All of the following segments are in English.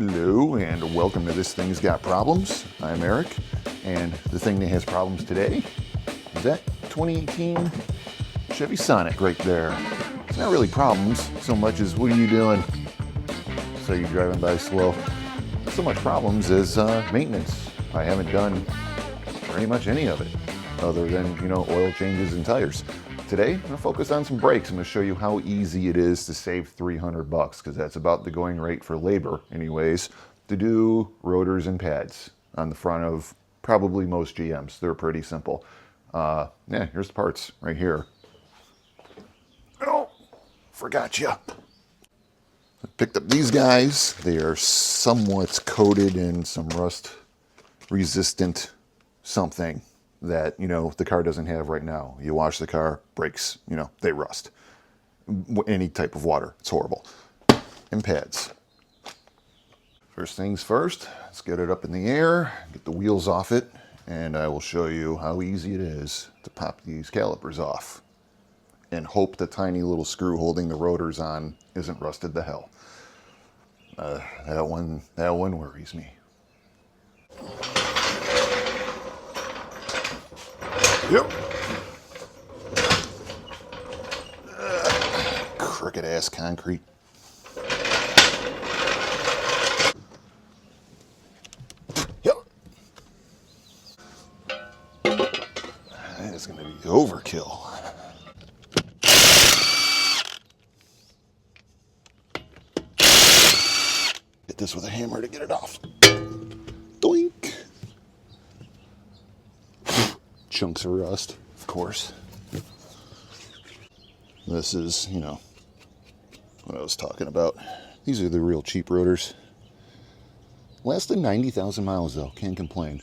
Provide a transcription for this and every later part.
Hello and welcome to This Thing's Got Problems. I'm Eric, and the thing that has problems today is that 2018 Chevy Sonic right there. It's not really problems so much as what are you doing? So you're driving by slow. Not so much problems as maintenance. I haven't done pretty much any of it other than, oil changes and tires. Today, I'm gonna focus on some brakes. I'm gonna show you how easy it is to save 300 bucks, because that's about the going rate for labor anyways, to do rotors and pads on the front of probably most GMs. They're pretty simple. Here's the parts right here. Oh, forgot you. I picked up these guys. They are somewhat coated in some rust resistant something that, the car doesn't have right now. You wash the car, brakes, they rust. Any type of water, it's horrible. And pads. First things first, let's get it up in the air, get the wheels off it, and I will show you how easy it is to pop these calipers off. And hope the tiny little screw holding the rotors on isn't rusted to hell. That one worries me. Yep. Crooked ass concrete. Yep. That is going to be overkill. Hit this with a hammer to get it off. Doink. Chunks of rust, of course. This is, what I was talking about. These are the real cheap rotors. Less than 90,000 miles though, can't complain.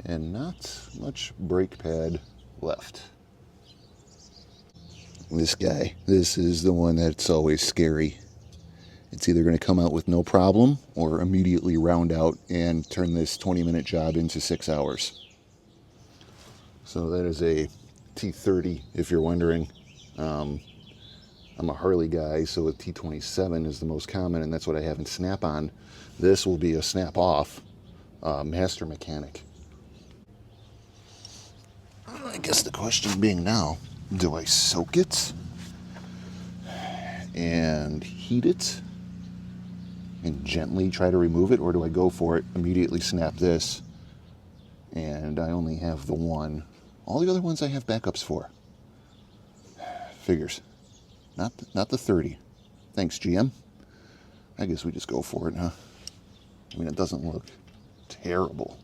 And not much brake pad left. This guy, this is the one that's always scary. It's either going to come out with no problem or immediately round out and turn this 20-minute job into 6 hours. So that is a T30, if you're wondering. I'm a Harley guy, so a T27 is the most common, and that's what I have in Snap-on. This will be a Snap-off Master Mechanic. I guess the question being now, do I soak it and heat it and gently try to remove it, or do I go for it, immediately snap this, and I only have the one. All the other ones I have backups for. Figures. Not the 30. Thanks, GM. I guess we just go for it, huh? I mean, it doesn't look terrible.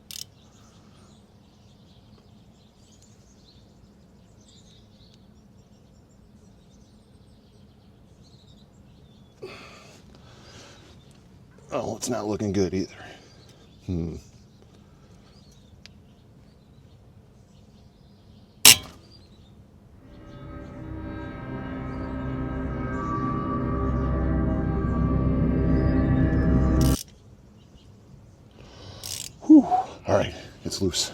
Oh, it's not looking good either. Whew. All right, it's loose.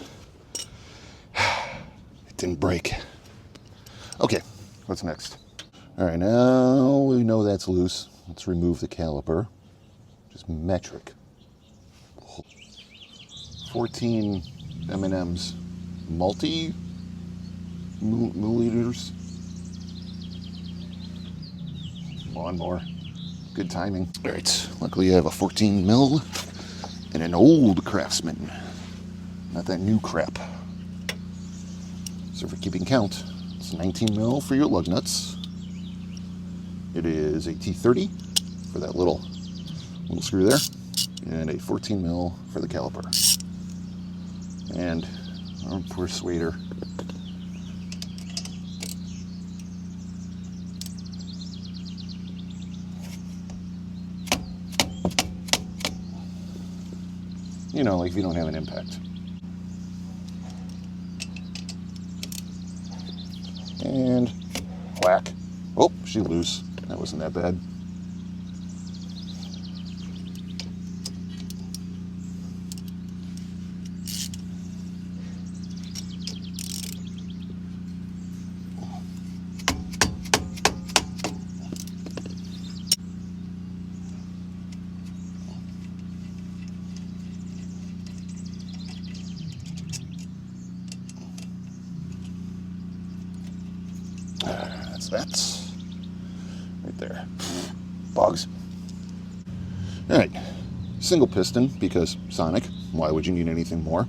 It didn't break. Okay, what's next? All right, now we know that's loose. Let's remove the caliper. Just metric. 14 M&Ms, milliliters. Lawnmower. Good timing. All right, luckily I have a 14 mil. And an old Craftsman, not that new crap. So for keeping count, it's 19 mil for your lug nuts. It is a T30 for that little screw there, and a 14 mil for the caliper. And our poor sweater. Like if you don't have an impact. And whack. Oh, she's loose. That wasn't that bad. That's right there. Bugs. All right, single piston, because Sonic, why would you need anything more?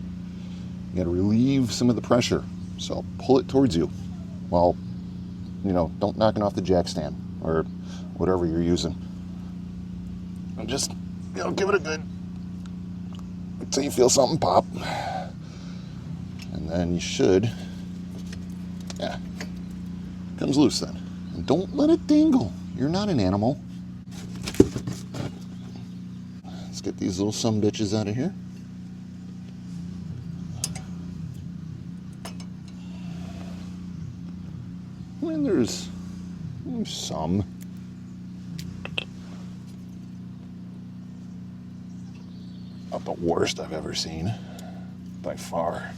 You gotta relieve some of the pressure, so pull it towards you while, don't knock it off the jack stand or whatever you're using. And just, give it a good, until you feel something pop. And then you should, comes loose then. And don't let it dangle. You're not an animal. Let's get these little sumbitches out of here. I mean, there's some. Not the worst I've ever seen, by far.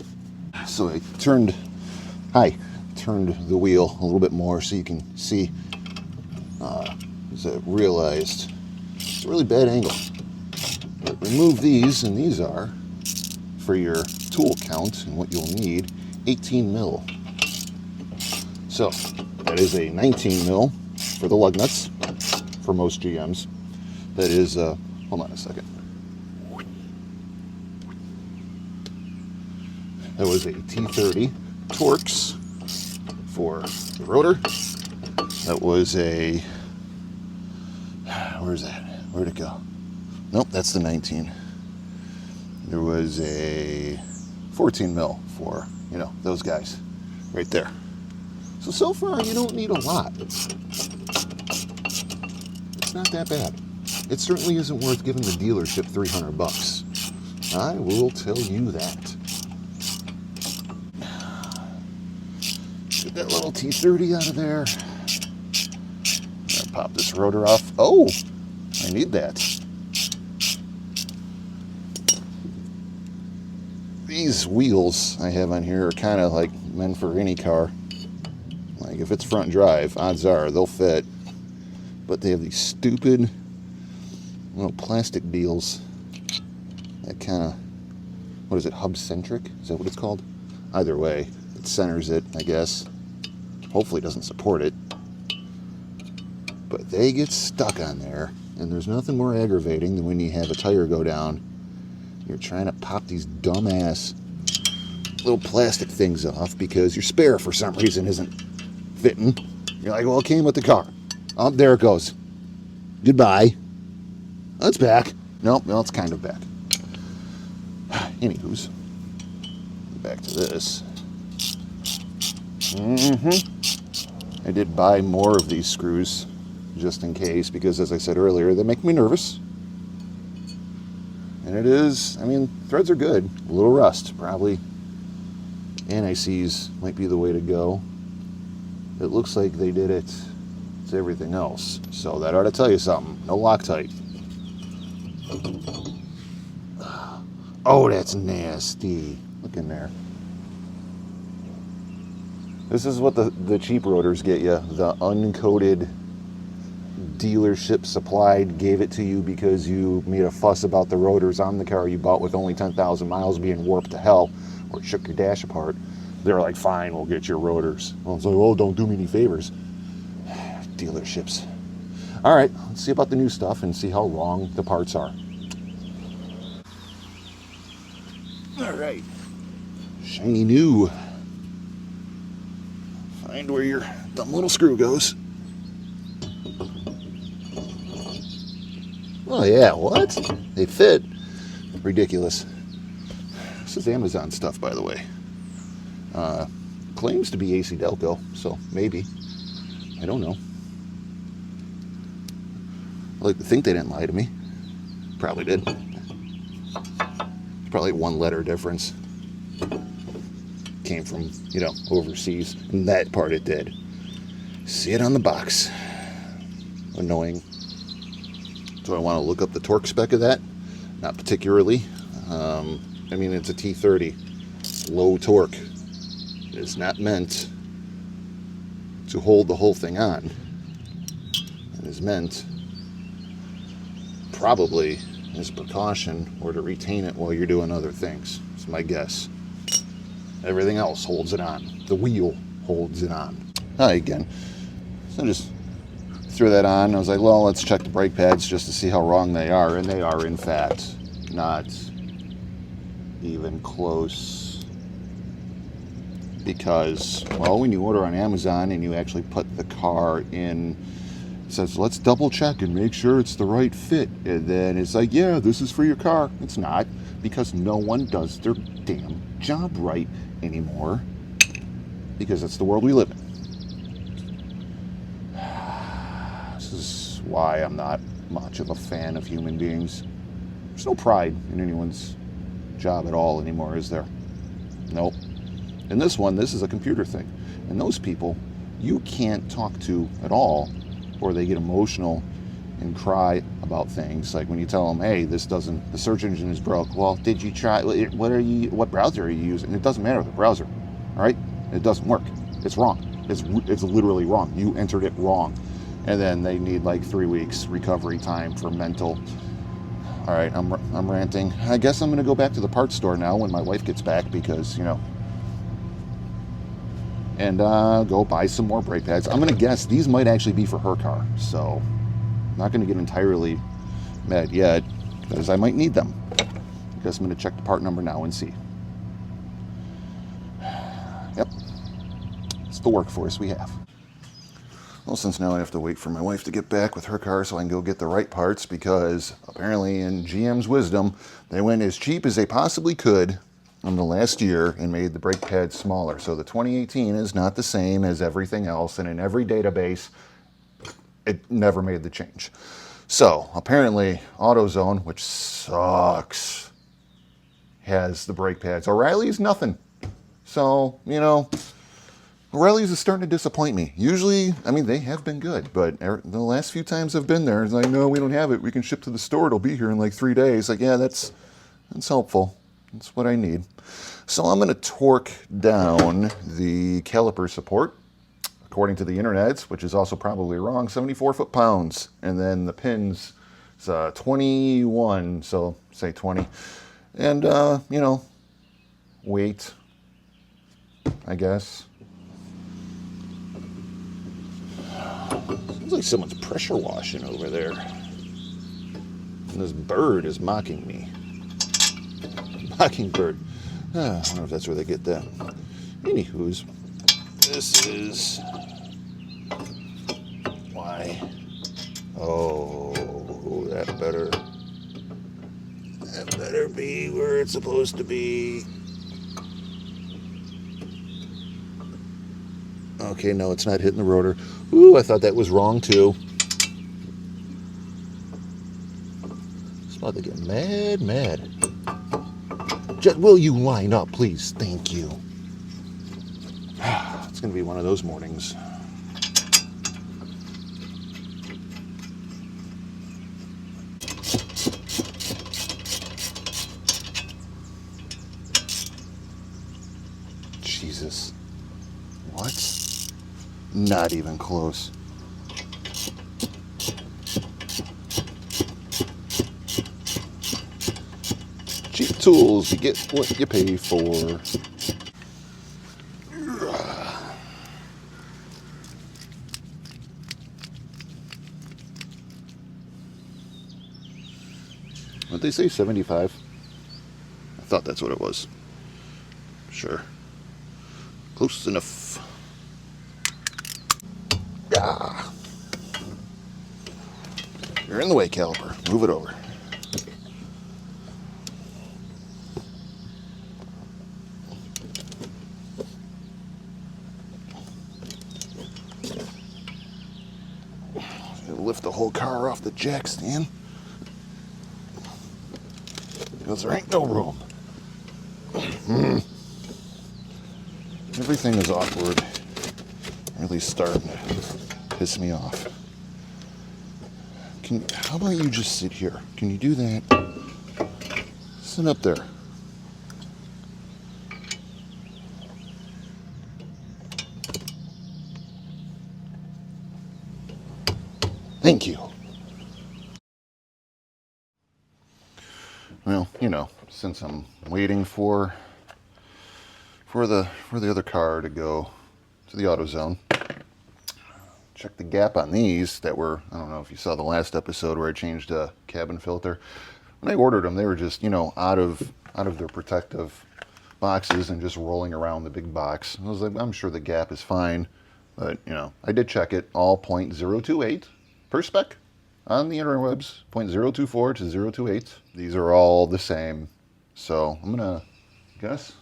So I turned the wheel a little bit more so you can see, as I realized it's a really bad angle. But remove these, and these are, for your tool count and what you'll need, 18 mil. So that is a 19 mil for the lug nuts for most GMs. That is, hold on a second. That was a T30 Torx for the rotor. That was a, where's that? Where'd it go? Nope, that's the 19. There was a 14 mil for, those guys right there. So far, you don't need a lot. It's not that bad. It certainly isn't worth giving the dealership $300. I will tell you that. Get that little T30 out of there. I'll pop this rotor off. Oh, I need that. These wheels I have on here are kind of like meant for any car. Like if it's front drive, odds are they'll fit. But they have these stupid little plastic deals that kind of, what is it, hub centric? Is that what it's called? Either way, it centers it, I guess. Hopefully it doesn't support it. But they get stuck on there, and there's nothing more aggravating than when you have a tire go down. You're trying to pop these dumbass little plastic things off because your spare for some reason isn't fitting. You're like, well, it came with the car. Oh, there it goes. Goodbye. Oh, it's back. Nope, well, it's kind of back. Anywho's, back to this. I did buy more of these screws just in case because, as I said earlier, they make me nervous. And it is, threads are good. A little rust, probably. Anti-seize might be the way to go. It looks like they did it to everything else. So that ought to tell you something. No Loctite. Oh, that's nasty. Look in there. This is what the cheap rotors get you. The uncoated dealership supplied, gave it to you because you made a fuss about the rotors on the car you bought with only 10,000 miles being warped to hell, or it shook your dash apart. They're like, fine, we'll get your rotors. I was like, oh, don't do me any favors. Dealerships. All right, let's see about the new stuff and see how wrong the parts are. All right, shiny new. Find where your dumb little screw goes. Oh yeah, what? They fit. Ridiculous. This is Amazon stuff, by the way. Claims to be AC Delco, so maybe. I don't know. I like to think they didn't lie to me. Probably did. It's probably one letter difference. Came from, overseas. And that part it did. See it on the box. Annoying. Do I want to look up the torque spec of that? Not particularly. It's a T30. Low torque. It's not meant to hold the whole thing on. It is meant probably as a precaution or to retain it while you're doing other things. It's my guess. Everything else holds it on. The wheel holds it on. Hi again. So I just threw that on. I was like, well, let's check the brake pads just to see how wrong they are. And they are, in fact, not even close. Because, well, when you order on Amazon and you actually put the car in, it says, let's double check and make sure it's the right fit. And then it's like, yeah, this is for your car. It's not, because no one does their damn job right anymore. Because that's the world we live in. This is why I'm not much of a fan of human beings. There's no pride in anyone's job at all anymore, is there? Nope. And this one, this is a computer thing. And those people, you can't talk to at all, or they get emotional and cry about things. Like when you tell them, hey, this doesn't, the search engine is broke. Well, did you try, what browser are you using? It doesn't matter the browser, all right? It doesn't work. It's wrong. It's literally wrong. You entered it wrong. And then they need like 3 weeks recovery time for mental. All right, I'm ranting. I guess I'm going to go back to the parts store now when my wife gets back because, you know, and go buy some more brake pads. I'm going to guess these might actually be for her car. So I'm not going to get entirely mad yet because I might need them. I guess I'm going to check the part number now and see. Yep. It's the workforce we have. Well, since now I have to wait for my wife to get back with her car so I can go get the right parts, because apparently in GM's wisdom, they went as cheap as they possibly could in the last year and made the brake pads smaller. So the 2018 is not the same as everything else, and in every database, it never made the change. So apparently AutoZone, which sucks, has the brake pads. O'Reilly's nothing. So, you know, O'Reilly's is starting to disappoint me. Usually, I mean, they have been good, but the last few times I've been there, it's like, no, we don't have it. We can ship to the store. It'll be here in like 3 days. Like, yeah, that's helpful. That's what I need. So I'm going to torque down the caliper support, according to the internet, which is also probably wrong, 74 foot-pounds. And then the pins, it's 21, so say 20. And, you know, weight, I guess. Seems like someone's pressure washing over there. And this bird is mocking me. Mockingbird. I don't know if that's where they get that. Anywho's, this is why. Oh, that better be where it's supposed to be. Okay, no, it's not hitting the rotor. Ooh, I thought that was wrong too. It's about to get mad. Just, will you line up, please? Thank you. It's going to be one of those mornings. Jesus. What? Not even close. Cheap tools, you get what you pay for. What'd they say, 75? I thought that's what it was. Sure. Close enough. Ah. You're in the way, caliper. Move it over. Lift the whole car off the jack stand because there ain't no room. Everything is awkward. Really starting to piss me off. How about you just sit here? Can you do that? Sit up there. Thank you. Well, you know, since I'm waiting for the other car to go to the AutoZone, check the gap on these that were, I don't know if you saw the last episode where I changed a cabin filter. When I ordered them, they were just, out of their protective boxes and just rolling around the big box. I was like, I'm sure the gap is fine, but I did check it, all 0.028 per spec on the interwebs, 0.024 to 0.028. These are all the same. So I'm gonna,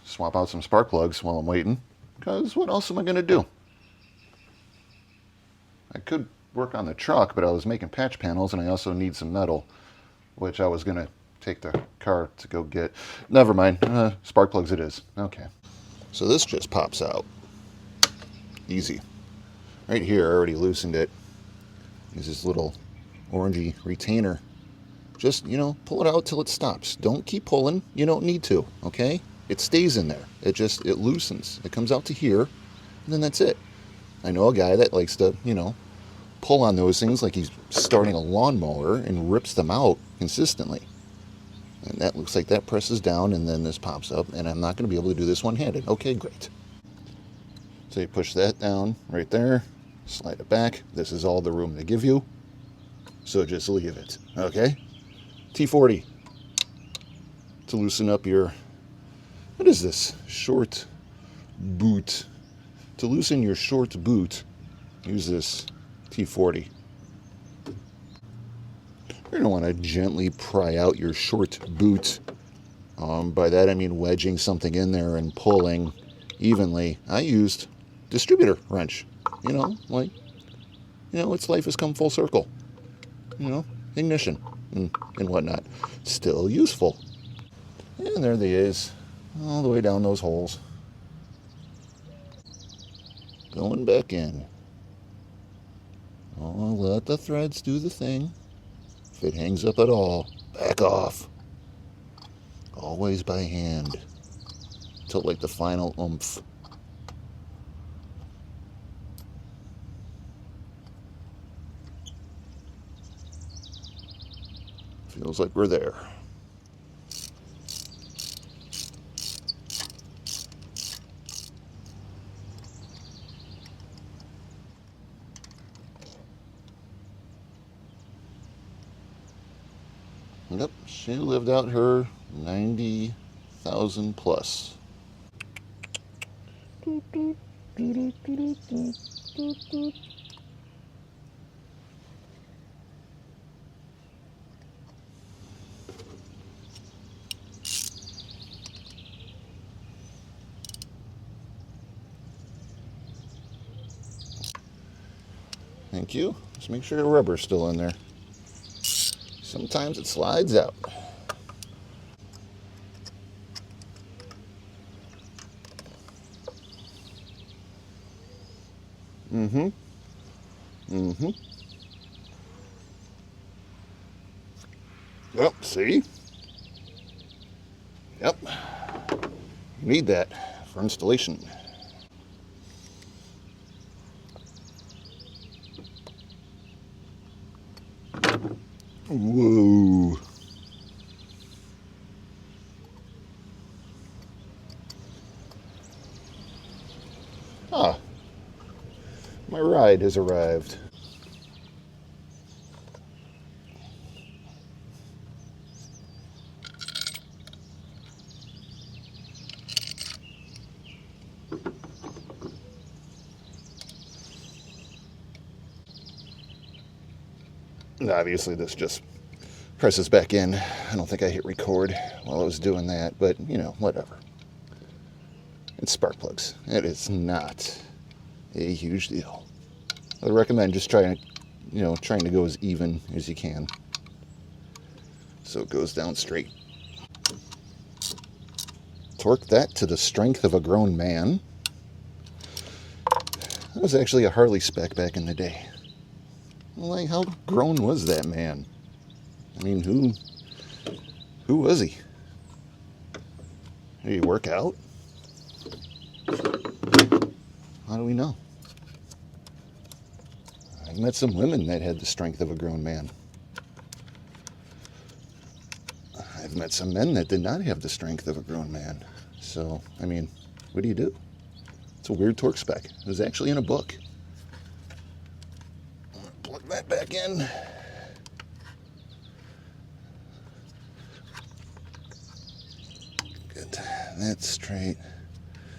swap out some spark plugs while I'm waiting, because what else am I gonna do? I could work on the truck, but I was making patch panels and I also need some metal, which I was gonna take the car to go get. Never mind, spark plugs it is. Okay. So this just pops out. Easy. Right here, I already loosened it. Use this little orangey retainer. Just, pull it out till it stops. Don't keep pulling. You don't need to, okay? It stays in there. It loosens. It comes out to here, and then that's it. I know a guy that likes to, pull on those things like he's starting a lawnmower and rips them out consistently. And that looks like that presses down, and then this pops up, and I'm not going to be able to do this one-handed. Okay, great. So you push that down right there, slide it back. This is all the room they give you, so just leave it, okay? T40 to loosen up your, what is this? Short boot. To loosen your short boot, use this T40. You're going to want to gently pry out your short boot. By that I mean wedging something in there and pulling evenly. I used distributor wrench. Its life has come full circle. Ignition and whatnot. Still useful. And there they is, all the way down those holes. Going back in. Oh, let the threads do the thing. If it hangs up at all, back off. Always by hand. Till like the final oomph. Feels like we're there. Yep, she lived out her 90,000 plus. Thank you. Just make sure the rubber's still in there. Sometimes it slides out. Yep, see? Yep. Need that for installation. Whoa. Ah, my ride has arrived. Obviously, this just presses back in. I don't think I hit record while I was doing that, but, whatever. It's spark plugs. It is not a huge deal. I would recommend just trying to go as even as you can, so it goes down straight. Torque that to the strength of a grown man. That was actually a Harley spec back in the day. Like, how grown was that man? I mean, who was he? Did he work out? How do we know? I've met some women that had the strength of a grown man. I've met some men that did not have the strength of a grown man. So, I mean, what do you do? It's a weird torque spec. It was actually in a book. back in. Good. That's straight.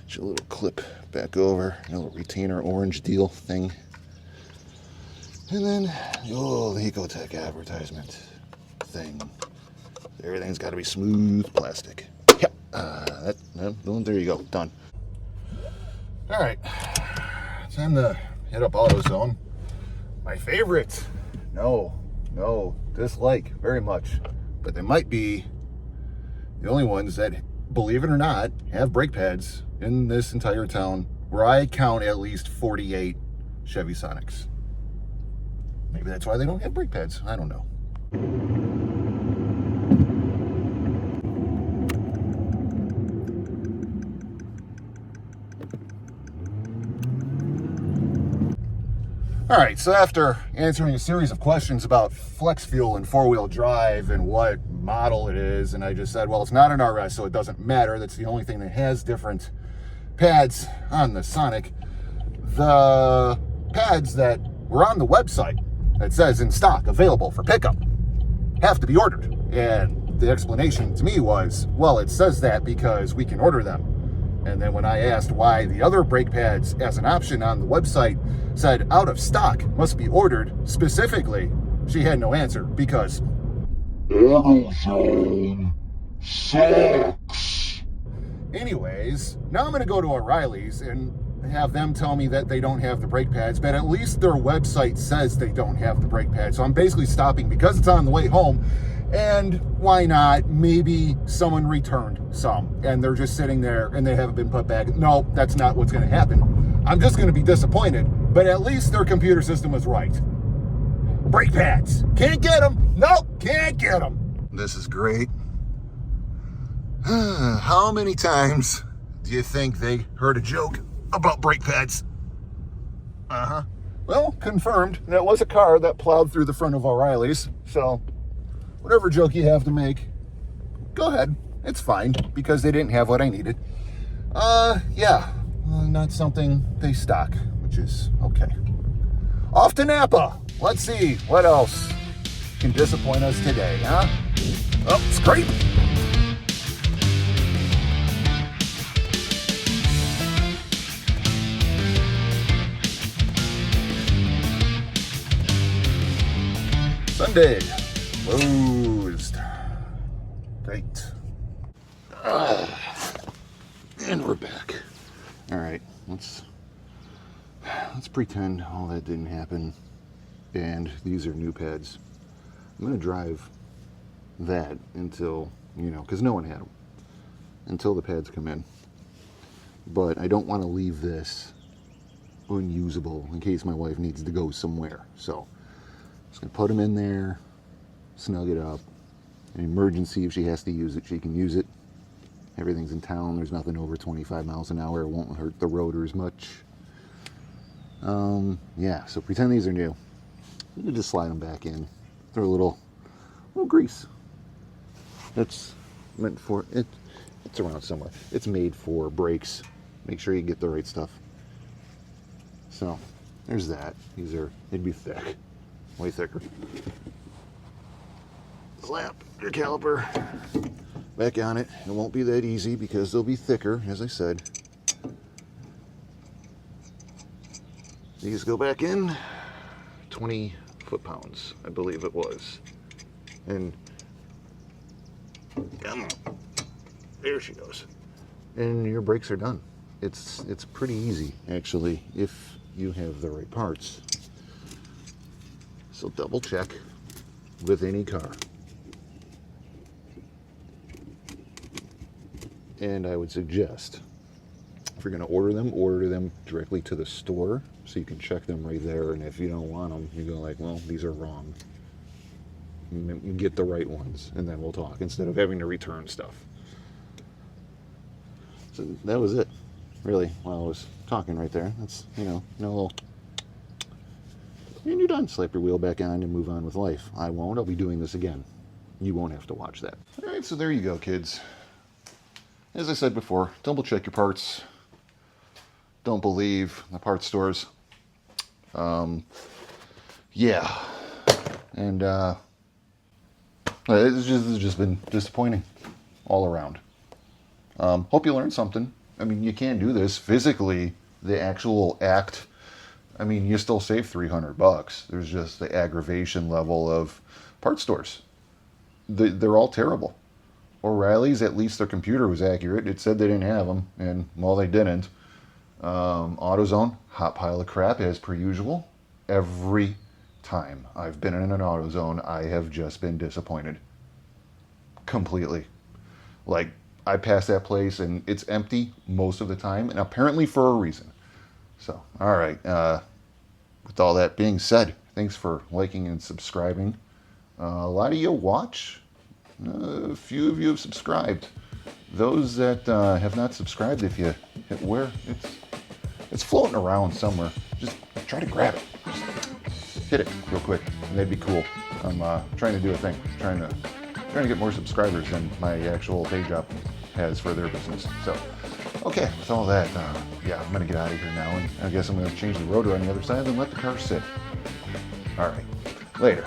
Just a little clip back over. A little retainer orange deal thing. And then, oh, the Ecotech advertisement thing. Everything's got to be smooth plastic. Yep. There you go. Done. All right. Time to hit up AutoZone. My favorite. No, dislike very much. But they might be the only ones that, believe it or not, have brake pads in this entire town, where I count at least 48 Chevy Sonics. Maybe that's why they don't have brake pads. I don't know. All right, so after answering a series of questions about flex fuel and four-wheel drive and what model it is, and I just said, well, it's not an RS, so it doesn't matter. That's the only thing that has different pads on the Sonic. The pads that were on the website that says in stock, available for pickup, have to be ordered. And the explanation to me was, well, it says that because we can order them. And then when I asked why the other brake pads as an option on the website said out of stock, must be ordered specifically, she had no answer because AutoZone sucks. Anyways, now I'm going to go to O'Reilly's and have them tell me that they don't have the brake pads, but at least their website says they don't have the brake pads. So I'm basically stopping because it's on the way home. And why not? Maybe someone returned some and they're just sitting there and they haven't been put back. No, that's not what's going to happen. I'm just going to be disappointed, but at least their computer system was right. Brake pads. Can't get them. Nope, can't get them. This is great. How many times do you think they heard a joke about brake pads? Well, confirmed. That was a car that plowed through the front of O'Reilly's. So whatever joke you have to make, go ahead. It's fine because they didn't have what I needed. Not something they stock, which is okay. Off to Napa. Let's see what else can disappoint us today, huh? Oh, scrape. Sunday. Closed. Great. And we're back. All right, let's pretend all that didn't happen. And these are new pads. I'm gonna drive that until, because no one had them, until the pads come in. But I don't want to leave this unusable in case my wife needs to go somewhere. So I'm just gonna put them in there, snug it up. An emergency, if she has to use it, she can use it. Everything's in town. There's nothing over 25 miles an hour. It won't hurt the rotors much. So pretend these are new. You can just slide them back in. Throw a little grease. It's meant for it. It's around somewhere. It's made for brakes. Make sure you get the right stuff. So there's that. They'd be thick, way thicker. Slap your caliper back on it. It won't be that easy because they'll be thicker, as I said. These go back in 20 foot-pounds, I believe it was. And there she goes. And your brakes are done. It's pretty easy, actually, if you have the right parts. So double check with any car. And I would suggest, if you're going to order them directly to the store so you can check them right there. And if you don't want them, you go like, well, these are wrong. You get the right ones, and then we'll talk instead of having to return stuff. So that was it, really, while I was talking right there. That's, no little... And you're done. Slap your wheel back on and move on with life. I won't. I'll be doing this again. You won't have to watch that. All right, so there you go, kids. As I said before, double check your parts. Don't believe the parts stores. And it's just been disappointing all around. Hope you learned something. I mean, you can do this physically. The actual act, I mean, you still save $300. There's just the aggravation level of parts stores. They're all terrible. O'Reilly's, at least their computer was accurate. It said they didn't have them, and well, they didn't. AutoZone, hot pile of crap as per usual. Every time I've been in an AutoZone, I have just been disappointed. Completely. Like, I pass that place and it's empty most of the time, and apparently for a reason. So, all right. With all that being said, thanks for liking and subscribing. A lot of you watch. A few of you have subscribed. Those that have not subscribed, if you hit where, it's floating around somewhere. Just try to grab it. Just hit it real quick, and that'd be cool. I'm trying to do a thing. Trying to get more subscribers than my actual day job has for their business. So, okay, with all that, yeah, I'm gonna get out of here now, and I guess I'm gonna change the rotor on the other side and let the car sit. All right, later.